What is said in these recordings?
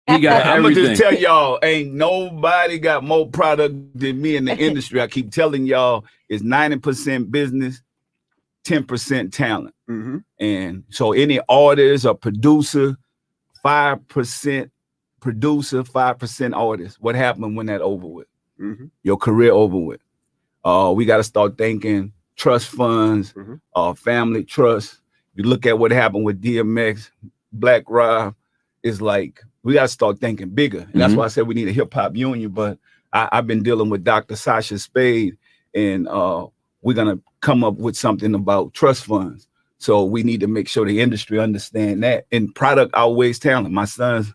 He got I'm gonna just everything. tell y'all, ain't nobody got more product than me in the industry. I keep telling y'all, it's 90% business, 10% talent. Mm-hmm. And so any artist or producer, 5% producer, 5% artist. What happened when that over with? Mm-hmm. Your career over with. We got to start thinking trust funds, family trust. You look at what happened with DMX, Black Rob. It's like we got to start thinking bigger. And that's why I said we need a hip hop union. But I've been dealing with Dr. Sasha Spade, and we're gonna come up with something about trust funds. So we need to make sure the industry understand that. And product outweighs talent. My son's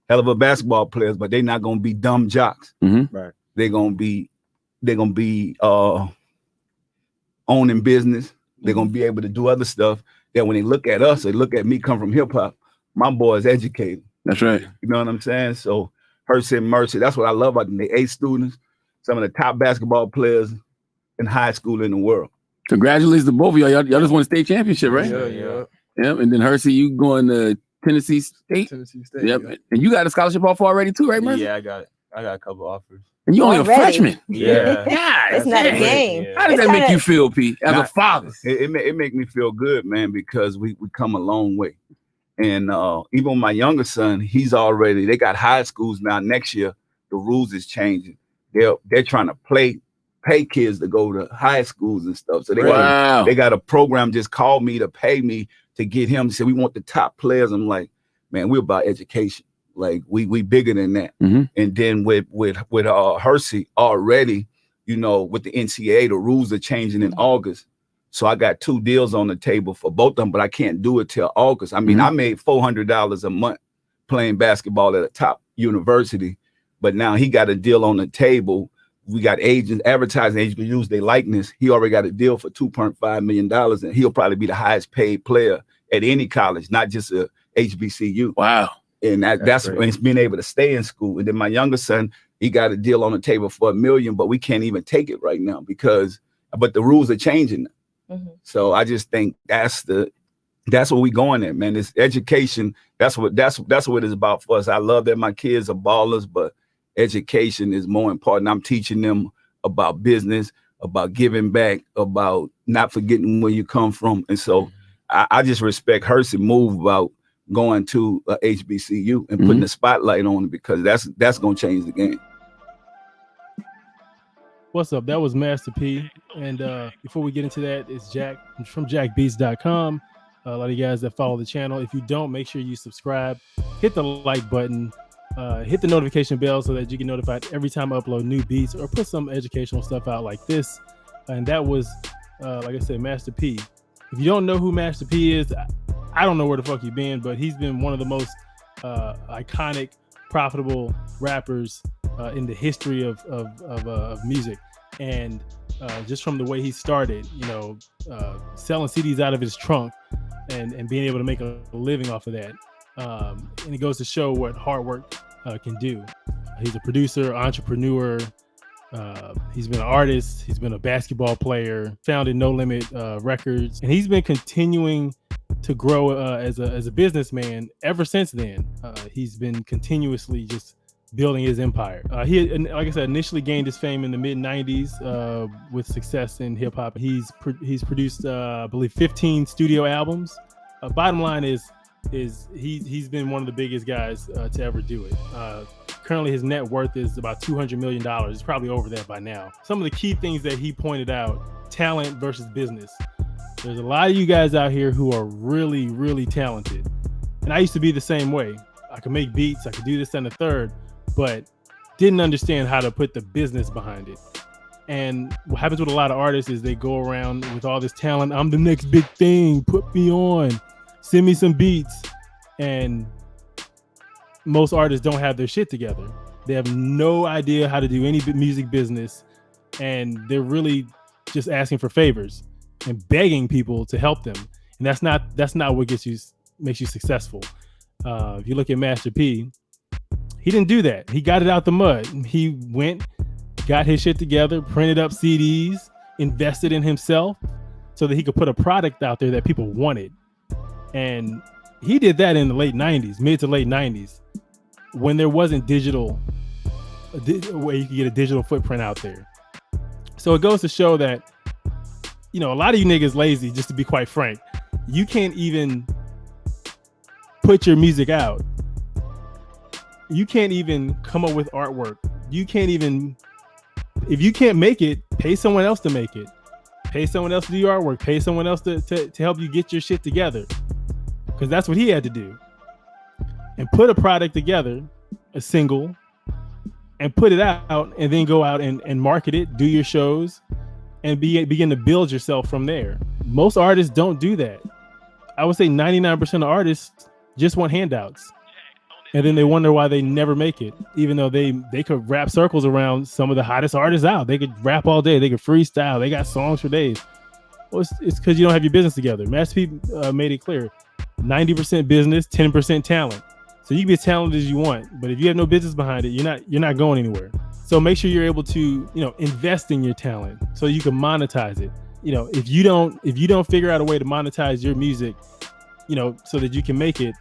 hell of a basketball players, but they're not gonna be dumb jocks. Right. They're gonna be owning business. They're gonna be able to do other stuff that when they look at us, they look at me come from hip hop. My boy is educated. That's right. You know what I'm saying? So Hersey and Mercy, that's what I love about them. They A students, some of the top basketball players in high school in the world. Congratulations to both of y'all. Y'all just won a state championship, right? Yeah. Yep. And then Hersey, you going to Tennessee State? Yep. Yeah. And you got a scholarship offer already too, right, Mercy? Yeah, I got a couple offers. And you only a freshman. Yeah. Yeah. It's not a game. Yeah. How does that make you feel, P, as a father? It make me feel good, man, because we come a long way. And even my younger son, they got high schools now. Next year, the rules is changing. They're trying to pay kids to go to high schools and stuff. So they got a program just called me to pay me to get him. Said we want the top players. I'm like, man, we're about education. Like we bigger than that. And then with Hersey already, you know, with the NCAA, the rules are changing in August. So I got 2 deals on the table for both of them, but I can't do it till August. I mean, I made $400 a month playing basketball at a top university, but now he got a deal on the table. We got agents, advertising agents can use their likeness. He already got a deal for $2.5 million, and he'll probably be the highest paid player at any college, not just a HBCU. Wow. And that's being able to stay in school. And then my younger son, he got a deal on the table for $1 million, but we can't even take it right now but the rules are changing. So I just think that's what we going at, man. It's education. That's what it's about for us. I love that my kids are ballers, but education is more important. I'm teaching them about business, about giving back, about not forgetting where you come from. And so I just respect Hersey move about going to a HBCU and putting the spotlight on it, because that's gonna change the game. What's up? That was Master P. And before we get into that, it's Jack from jackbeats.com. A lot of you guys that follow the channel, if you don't, make sure you subscribe, hit the like button, hit the notification bell so that you get notified every time I upload new beats or put some educational stuff out like this. And that was, like I said, Master P. If you don't know who Master P is, I don't know where the fuck you've been, but he's been one of the most iconic, profitable rappers in the history of music. And just from the way he started, you know, selling CDs out of his trunk and being able to make a living off of that. And it goes to show what hard work can do. He's a producer, entrepreneur. He's been an artist. He's been a basketball player, founded No Limit Records, and he's been continuing to grow as a businessman ever since then. He's been continuously just building his empire. He, like I said, initially gained his fame in the mid '90s with success in hip hop. He's produced, I believe, 15 studio albums. Bottom line is he's been one of the biggest guys to ever do it. Currently, his net worth is about $200 million. It's probably over that by now. Some of the key things that he pointed out: talent versus business. There's a lot of you guys out here who are really, really talented. And I used to be the same way. I could make beats, I could do this and the third, but didn't understand how to put the business behind it. And what happens with a lot of artists is they go around with all this talent. I'm the next big thing, put me on, send me some beats. And most artists don't have their shit together. They have no idea how to do any music business. And they're really just asking for favors and begging people to help them. And that's not what makes you successful. If you look at Master P, he didn't do that. He got it out the mud. He went, got his shit together, printed up CDs, invested in himself so that he could put a product out there that people wanted. And he did that in the late 90s, mid to late 90s. when there wasn't digital, where you could get a digital footprint out there. So it goes to show that, you know, a lot of you niggas lazy, just to be quite frank. You can't even put your music out. You can't even come up with artwork. You can't even, if you can't make it, pay someone else to make it. Pay someone else to do your artwork. Pay someone else to help you get your shit together. Because that's what he had to do. And put a product together, a single, and put it out, and then go out and market it, do your shows, and begin to build yourself from there. Most artists don't do that. I would say 99% of artists just want handouts. And then they wonder why they never make it, even though they could wrap circles around some of the hottest artists out. They could rap all day. They could freestyle. They got songs for days. Well, it's because you don't have your business together. Master P made it clear. 90% business, 10% talent. So you can be as talented as you want, but if you have no business behind it, you're not going anywhere. So make sure you're able to, you know, invest in your talent so you can monetize it. You know, if you don't figure out a way to monetize your music, you know, so that you can make it,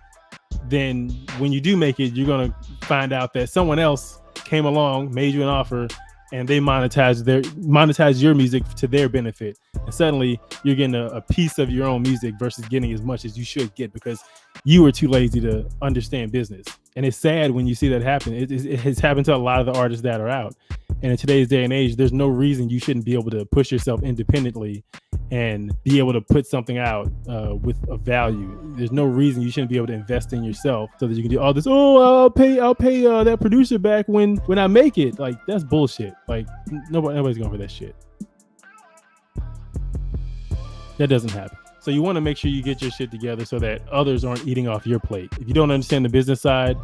then when you do make it, you're gonna find out that someone else came along, made you an offer, and they monetize your music to their benefit. And suddenly you're getting a piece of your own music versus getting as much as you should get because you were too lazy to understand business. And it's sad when you see that happen. It has happened to a lot of the artists that are out. And in today's day and age, there's no reason you shouldn't be able to push yourself independently and be able to put something out with a value. There's no reason you shouldn't be able to invest in yourself so that you can do all this. Oh, I'll pay that producer back when I make it. Like, that's bullshit. Like, nobody's going for that shit. That doesn't happen. So you want to make sure you get your shit together so that others aren't eating off your plate. If you don't understand the business side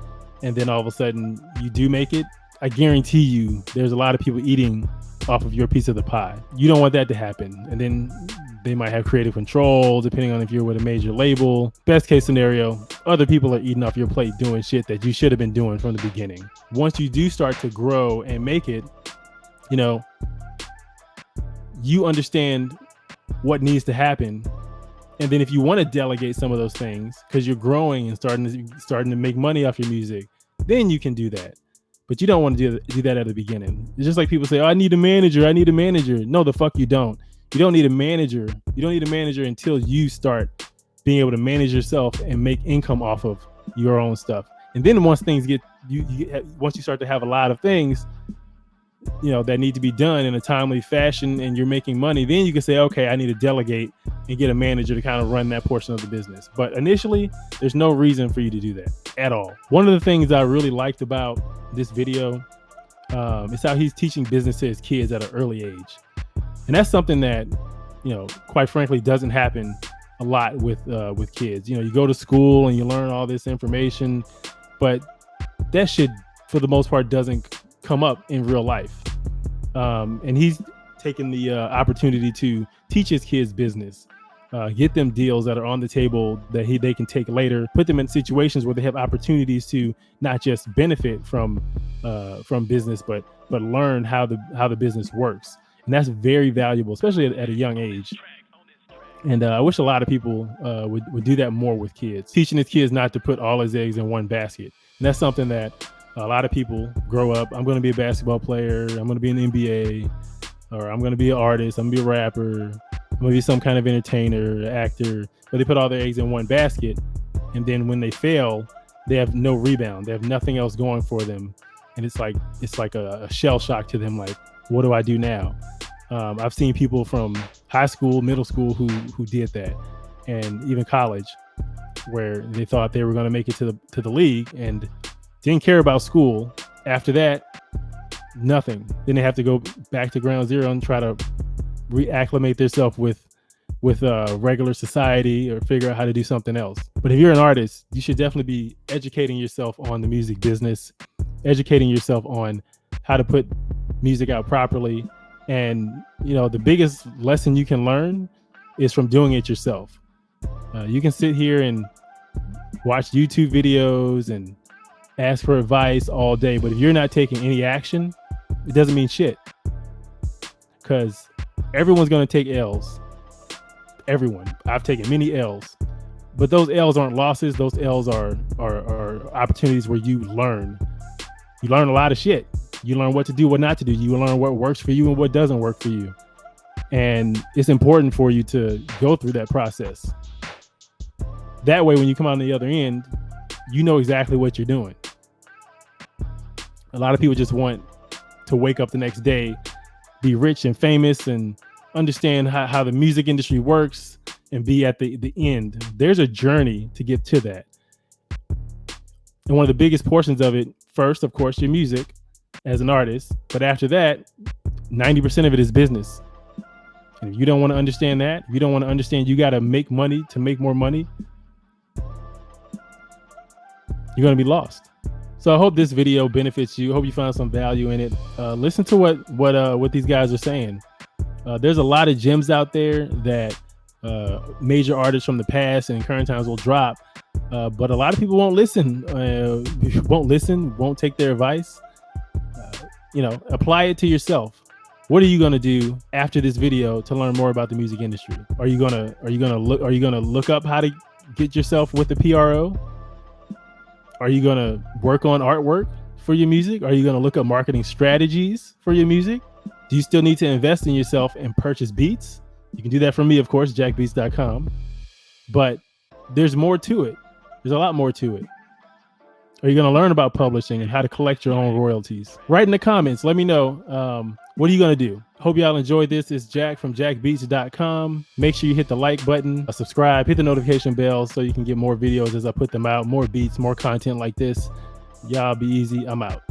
and then all of a sudden you do make it, I guarantee you there's a lot of people eating off of your piece of the pie. You don't want that to happen. And then they might have creative control depending on if you're with a major label. Best case scenario, other people are eating off your plate doing shit that you should have been doing from the beginning. Once you do start to grow and make it, you know, you understand what needs to happen. And then if you want to delegate some of those things because you're growing and starting to make money off your music, then you can do that. But you don't want to do that at the beginning. It's just like people say, oh, I need a manager. No, the fuck you don't. You don't need a manager. You don't need a manager until you start being able to manage yourself and make income off of your own stuff. And then once things once you start to have a lot of things, you know, that need to be done in a timely fashion and you're making money, then you can say, okay, I need to delegate and get a manager to kind of run that portion of the business. But initially, there's no reason for you to do that at all. One of the things I really liked about this video is how he's teaching business to his kids at an early age. And that's something that, you know, quite frankly, doesn't happen a lot with kids. You know, you go to school and you learn all this information, but that shit, for the most part, doesn't come up in real life. And he's taken the opportunity to teach his kids business, get them deals that are on the table that they can take later, put them in situations where they have opportunities to not just benefit from business, but learn how the business works. And that's very valuable, especially at a young age. And I wish a lot of people would do that more with kids, teaching his kids not to put all his eggs in one basket. And that's something that a lot of people grow up. I'm going to be a basketball player. I'm going to be in the NBA, or I'm going to be an artist. I'm going to be a rapper. I'm going to be some kind of entertainer, actor. But they put all their eggs in one basket. And then when they fail, they have no rebound. They have nothing else going for them. And it's like a shell shock to them. Like, what do I do now? I've seen people from high school, middle school who did that, and even college, where they thought they were going to make it to the league and didn't care about school. After that, nothing. Then they have to go back to ground zero and try to reacclimate themselves with regular society or figure out how to do something else. But if you're an artist, you should definitely be educating yourself on the music business, educating yourself on how to put music out properly. And, you know, the biggest lesson you can learn is from doing it yourself. You can sit here and watch YouTube videos and ask for advice all day, but if you're not taking any action, it doesn't mean shit. Because everyone's going to take L's. Everyone. I've taken many L's. But those L's aren't losses. Those L's are opportunities where you learn. You learn a lot of shit. You learn what to do, what not to do. You learn what works for you and what doesn't work for you. And it's important for you to go through that process. That way, when you come out on the other end, you know exactly what you're doing. A lot of people just want to wake up the next day, be rich and famous, and understand how the music industry works and be at the end. There's a journey to get to that. And one of the biggest portions of it, first, of course, your music as an artist. But after that, 90% of it is business. And if you don't want to understand that, if you don't want to understand you got to make money to make more money, you're going to be lost. So I hope this video benefits you. I hope you found some value in it. Listen to what these guys are saying. There's a lot of gems out there that major artists from the past and current times will drop. But a lot of people won't listen, won't take their advice. Apply it to yourself. What are you going to do after this video to learn more about the music industry? Are you going to look up how to get yourself with the PRO? Are you going to work on artwork for your music? Are you going to look up marketing strategies for your music? Do you still need to invest in yourself and purchase beats? You can do that from me, of course, jackbeats.com. But there's more to it. There's a lot more to it. Are you going to learn about publishing and how to collect your own royalties? Write in the comments. Let me know. What are you going to do? Hope y'all enjoyed this. It's Jack from jackbeats.com. Make sure you hit the like button, subscribe, hit the notification bell so you can get more videos as I put them out, more beats, more content like this. Y'all be easy. I'm out.